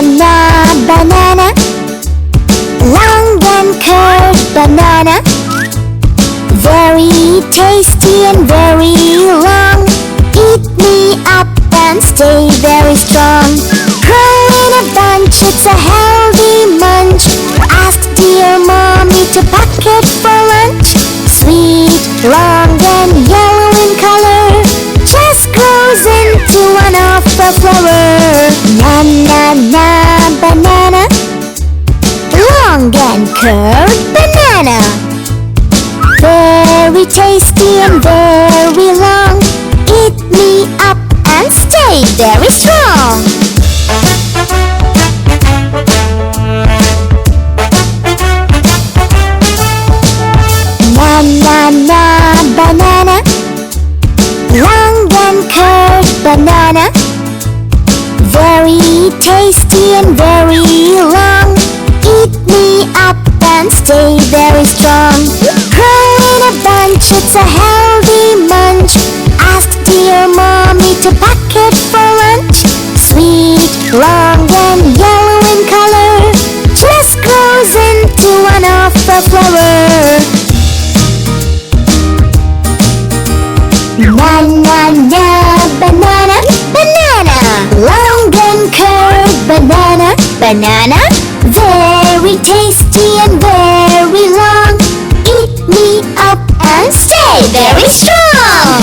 Banana, banana, long and curved banana, very tasty and very long. Eat me up and stay very strong. Grow in a bunch, it's a healthy munch. Ask dear mommy to pack it for lunch. Sweet, long and yellow in color, just grows into one of the flower. Na na na banana, long and curved banana, very tasty and very long. Eat me up and stay very strong. Na na na banana, long and curved banana, very tasty and very long. Eat me up and stay very strong. Grow in a bunch, it's a healthy munch. Ask dear mommy to pack it for lunch. Sweet, long and yellow in color, just grows into one of the flower. Na na na banana, banana, long and curved banana, banana, very tasty and very long. Eat me up and stay very strong.